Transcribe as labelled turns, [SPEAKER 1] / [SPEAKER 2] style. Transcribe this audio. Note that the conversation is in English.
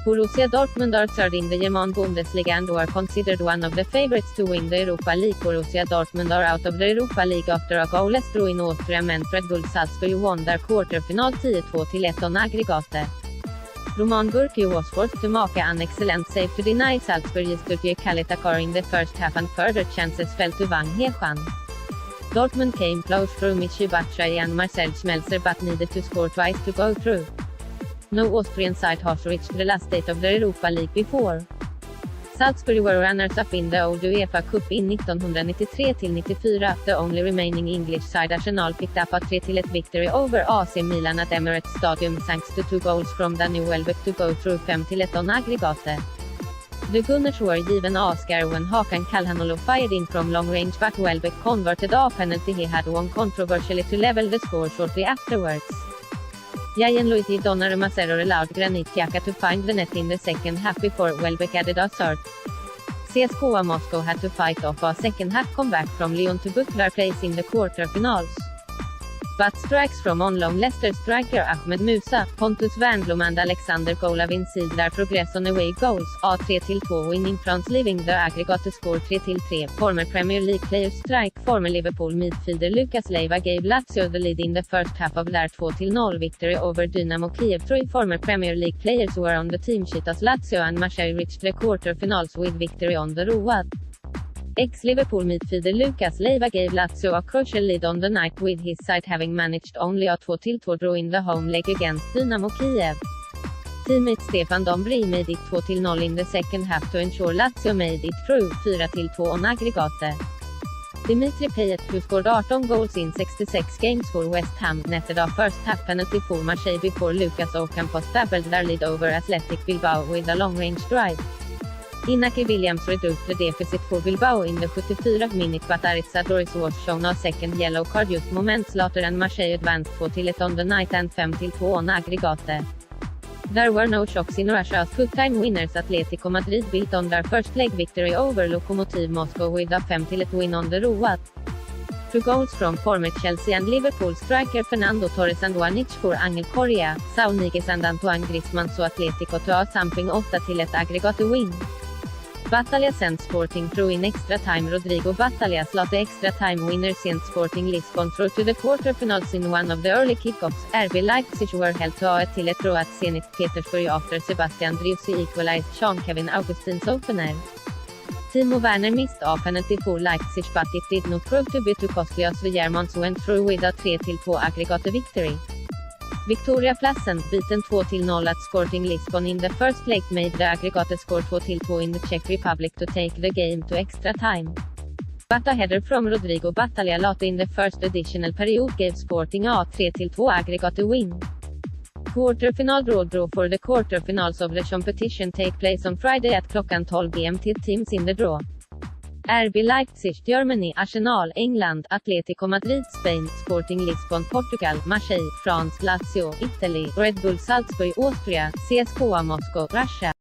[SPEAKER 1] Borussia Dortmund are third in the German Bundesliga and are considered one of the favorites to win the Europa League. Borussia Dortmund are out of the Europa League after a goalless draw in Austria, meant Red Bull Salzburg won their quarterfinal 10-2 on aggregate. Burki was forced to make an excellent save to deny Salzburg's Duje Caleta-Car in the first half, and further chances fell to Hwang Hee-chan. Dortmund came close through Michy, Batshuayi and Marcel Schmelzer, but needed to score twice to go through. No Austrian side has reached the last stage of the Europa League before. Salzburg were runners-up in the old UEFA Cup in 1993-94. The only remaining English side, Arsenal, picked up a 3-1 victory over AC Milan at Emirates Stadium thanks to 2 goals from Daniel Welbeck to go through 5-1 on aggregate. The Gunners were given a scare when Hwang Hee-chan fired in from long range, but Welbeck converted a penalty he had won controversially to level the score shortly afterwards. Luigi Donnarumma's error allowed Granit Xhaka to find the net in the second half before Welbeck added a third. CSKA Moscow had to fight off a second half comeback from Lyon to book their place in the quarterfinals. But strikes from on-loan Leicester striker Ahmed Musa, Pontus Wernbloom and Alexander Golovin sealed their progress on away goals, a 3-2 win in France, leaving the aggregate score 3-3. Former Premier League players strike former Liverpool midfielder Lucas Leiva gave Lazio the lead in the first half of their 2-0 victory over Dynamo Kiev. 3 former Premier League players were on the team sheet as Lazio and Michy reached the quarterfinals with victory on the road. Ex-Liverpool midfielder Lucas Leiva gave Lazio a crucial lead on the night, with his side having managed only a 2-2 draw in the home leg against Dynamo Kiev. Teammate Stefan Dombry made it 2-0 in the second half to ensure Lazio made it through 4-2 on aggregate. Dimitri Payet, who scored 18 goals in 66 games for West Ham, netted a first half penalty for Michy before Lucas Ocampos doubled their lead over Athletic Bilbao with a long-range drive. Inaki Williams reduced the deficit for Bilbao in the 74th minute, but Aritz Adrois was shown a second yellow card just moments later, and Michy advanced 4-1 on the night and 5-2 on aggregate. There were no shocks in Russia's two-time winners Atletico Madrid built on their first leg victory over Lokomotiv Moscow with a 5-1 win on the road. 2 goals from former Chelsea and Liverpool striker Fernando Torres and 1 each for Angel Correa, Saul Niguez and Antoine Griezmann saw Atletico to a thumping 8-1 aggregate win. Battaglia sent Sporting through in extra time. Rodrigo Battaglia slot the extra time winner sent Sporting Lisbon through to the quarterfinals in one of the early kickoffs. RB Leipzig were held to a 1-1 draw at Zenit Petersburg after Sebastian Driussi equalized Jean-Kevin Augustin's opener. Timo Werner missed a penalty for Leipzig, but it did not prove to be too costly as the Germans went through with a 3-2 aggregate victory. Victoria Plassen, beaten 2-0 at Sporting Lisbon in the first leg, made the aggregate score 2-2 in the Czech Republic to take the game to extra time. But a header from Rodrigo Battaglia late in the first additional period gave Sporting a 3-2 aggregate win. Quarterfinal draw for the quarterfinals of the competition take place on Friday at 12 GMT. Teams in the draw: RB Leipzig, Germany; Arsenal, England; Atletico Madrid, Spain; Sporting Lisbon, Portugal; Marseille, France; Lazio, Italy; Red Bull Salzburg, Austria; CSKA Moscow, Russia.